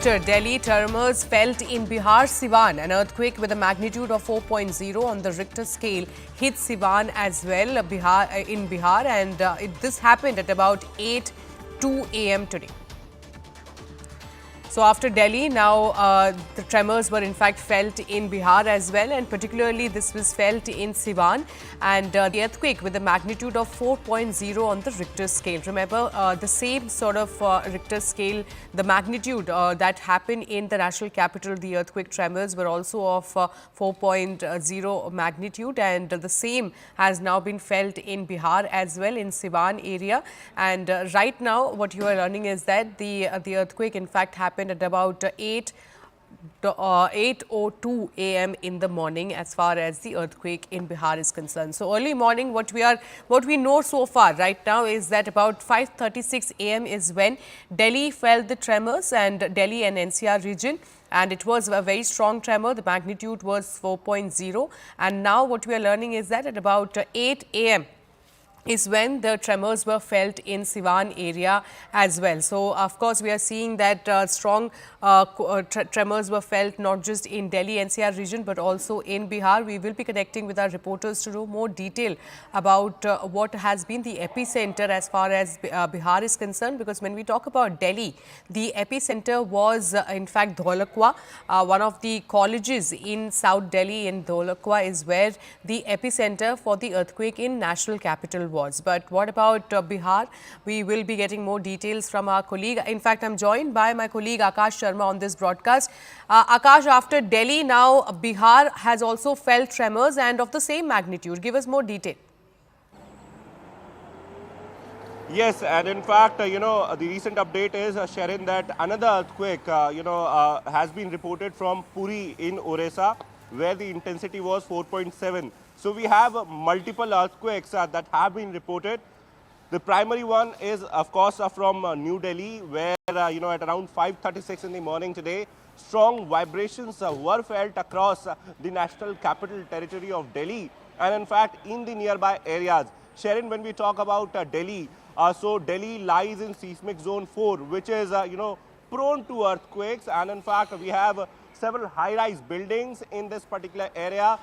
after Delhi, Tremors felt in Bihar, Siwan. An earthquake with a magnitude of 4.0 on the Richter scale hit Siwan as well, in Bihar, and this happened at about 8:02 a.m. today. So after Delhi, now the tremors were in fact felt in Bihar as well, and particularly this was felt in Siwan, and the earthquake with a magnitude of 4.0 on the Richter scale. Remember, the same sort of Richter scale, the magnitude that happened in the national capital, the earthquake tremors were also of 4.0 magnitude, and the same has now been felt in Bihar as well, in Siwan area. And right now what you are learning is that the earthquake in fact happened at about 8:02 a.m. in the morning, as far as the earthquake in Bihar is concerned. So early morning, what we know so far right now is that about 5:36 a.m. is when Delhi felt the tremors, and Delhi and NCR region, and it was a very strong tremor. The magnitude was 4.0, and now what we are learning is that at about 8 a.m. is when the tremors were felt in Siwan area as well. So of course we are seeing that strong tremors were felt not just in Delhi-NCR region but also in Bihar. We will be connecting with our reporters to know more detail about what has been the epicenter as far as Bihar is concerned, because when we talk about Delhi, the epicenter was in fact Dholakwa. One of the colleges in South Delhi, in Dholakwa, is where the epicenter for the earthquake in national capital was. But what about Bihar? We will be getting more details from our colleague. In fact, I'm joined by my colleague Akash Sharma on this broadcast. Akash, after Delhi, now Bihar has also felt tremors and of the same magnitude. Give us more detail. Yes, and in fact, the recent update is, Sharon, that another earthquake, has been reported from Puri in Orissa, where the intensity was 4.7. So we have multiple earthquakes that have been reported. The primary one is, of course, from New Delhi, where, at around 5:36 in the morning today, strong vibrations were felt across the national capital territory of Delhi, and in fact, in the nearby areas. Sharon, when we talk about Delhi, so Delhi lies in seismic zone 4, which is, prone to earthquakes, and in fact, we have several high-rise buildings in this particular area,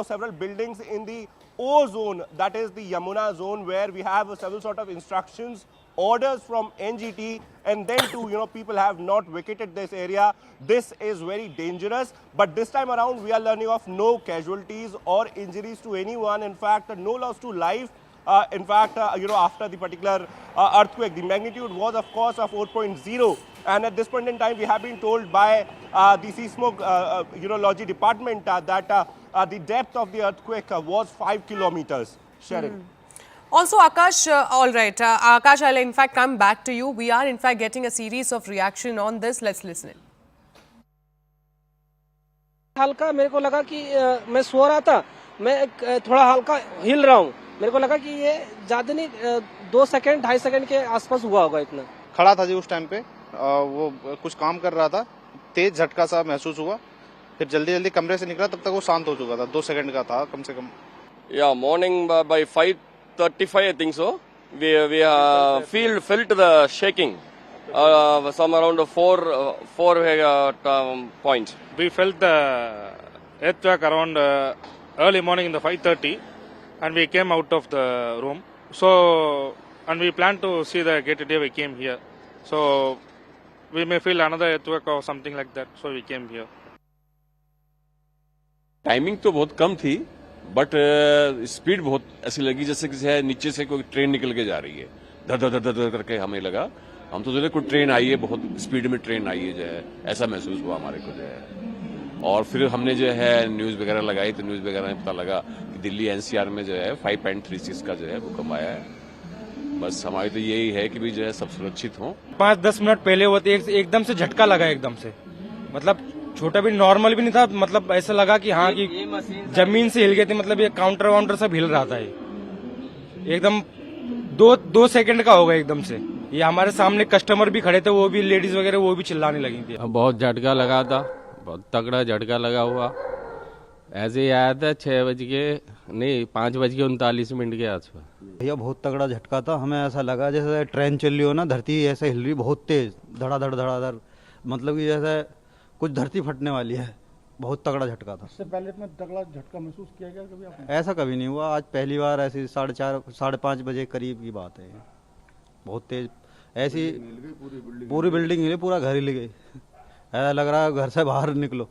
several buildings in the O zone, that is the Yamuna zone, where we have several sort of instructions, orders from NGT, and then too, people have not vacated this area. This is very dangerous, but this time around we are learning of no casualties or injuries to anyone. In fact, no loss to life. In fact, after the particular earthquake, the magnitude was, of course, 4.0. And at this point in time, we have been told by the seismology department that the depth of the earthquake was 5 kilometers. Sharon. Also, Akash, all right. Akash, I'll in fact come back to you. We are in fact getting a series of reaction on this. Let's listen in. हल्का मेरे को लगा कि मैं सो रहा था, मैं थोड़ा हल्का हिल रहा हूँ, मेरे को लगा कि ये ज्यादा नहीं 2 सेकंड 2.5 सेकंड के आसपास हुआ होगा इतना। खड़ा था जी उस टाइम पे, वो कुछ काम कर रहा था, तेज झटका सा महसूस हुआ, फिर जल्दी जल्दी कमरे से निकला, तब तक वो शांत हो चुका था, 2 सेकंड का था कम से कम। Yeah, morning by 5:35 I think so. We felt the shaking, some around 4 points. We felt the earthquake around early morning in the 5:30, and we came out of the room. So, and we planned to see the gate today. We came here. So, we may feel another earthquake or something like that. So, we came here. Timing तो बहुत कम थी, but speed बहुत ऐसी लगी जैसे किसी नीचे से कोई ट्रेन निकल के जा रही है, धर धर धर धर करके हमें लगा। हम तो सोचे कोई ट्रेन आई है, बहुत स्पीड में ट्रेन आई है, जो है ऐसा महसूस हुआ हमारे को, जो है। और फिर हमने जो है न्यूज वगैरह लगाई, तो न्यूज वगैरह में पता लगा कि दिल्ली NCR में जो है 5.36 का जो है भूकंप आया है। बस हमारी तो यही है कि भी जो है सब सुरक्षित हों। 5-10 मिनट पहले होते एकदम से झटका लगा, एकदम से, मतलब छोटा भी नॉर्मल भी नहीं था, मतलब ऐसा लगा कि हाँ कि जमीन से हिल गए थे, मतलब ये काउंटर वाउंटर सब हिल रहा था, ये एकदम 2 सेकंड का होगा एकदम से। ये हमारे सामने कस्टमर भी खड़े थे, वो भी लेडीज वगैरह वो भी चिल्लाने लगी थी। बहुत झटका लगा था, बहुत तगड़ा झटका लगा हुआ। ऐसे ही आया था 5:39 के आसपास। भैया बहुत तगड़ा झटका था, हमें ऐसा लगा जैसे ट्रेन चल रही हो ना, धरती ऐसे हिल रही बहुत तेज, धड़ाधड़ धड़ाधड़, मतलब कि जैसे कुछ धरती फटने वाली है, बहुत तगड़ा झटका था। इससे पहले इतना तगड़ा झटका महसूस किया गया कभी आपने? ऐसा कभी नहीं हुआ, आज पहली बार ऐसी 4:30 5:30 बजे करीब की बात है। बहुत तेज ऐसी पूरी बिल्डिंग हिली, पूरा घर हिल गई। ऐसा लग रहा है घर से बाहर निकलो।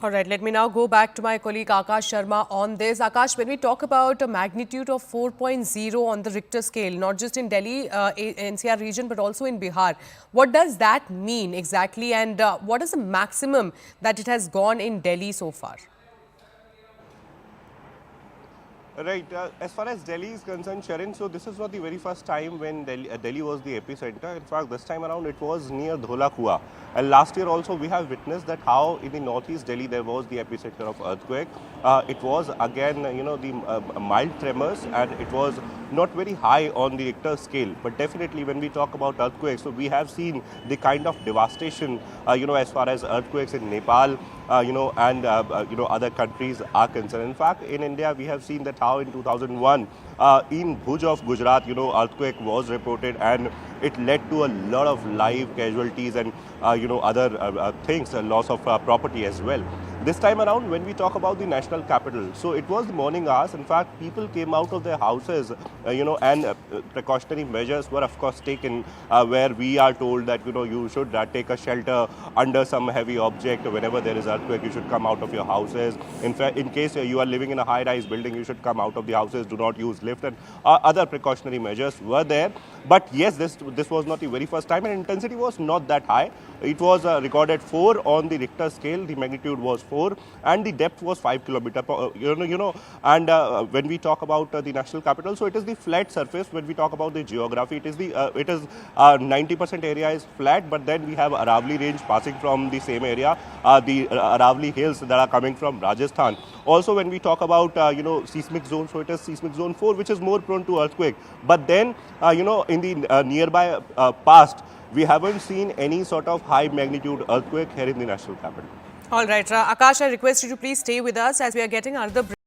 All right, let me now go back to my colleague Akash Sharma on this. Akash, when we talk about a magnitude of 4.0 on the Richter scale, not just in Delhi, NCR region, but also in Bihar, what does that mean exactly, and what is the maximum that it has gone in Delhi so far? Right. As far as Delhi is concerned, Sharon, so this is not the very first time when Delhi was the epicenter. In fact, this time around it was near Dhola Kua. And last year also we have witnessed that how in the northeast Delhi there was the epicenter of earthquake. It was again, the mild tremors, and it was not very high on the Richter scale. But definitely when we talk about earthquakes, so we have seen the kind of devastation, as far as earthquakes in Nepal, and other countries are concerned. In fact, in India, we have seen that how in 2001, in Bhuj of Gujarat, earthquake was reported, and it led to a lot of live casualties and other things, loss of property as well. This time around, when we talk about the national capital, so it was the morning hours. In fact, people came out of their houses, and precautionary measures were of course taken, where we are told that you should take a shelter under some heavy object. Whenever there is earthquake, you should come out of your houses. In fact, in case you are living in a high-rise building, you should come out of the houses. Do not use lift, and other precautionary measures were there. But yes, this was not the very first time, and intensity was not that high. It was recorded 4 on the Richter scale. The magnitude was 4, and the depth was 5 kilometer. And when we talk about the national capital, so it is the flat surface. When we talk about the geography, it is 90% area is flat, but then we have Aravalli range passing from the same area, the Aravalli hills that are coming from Rajasthan. Also, when we talk about seismic zone, so it is seismic zone 4, which is more prone to earthquake. But then in the nearby past, we haven't seen any sort of high magnitude earthquake here in the national capital. All right, Akash, I request you to please stay with us as we are getting another break.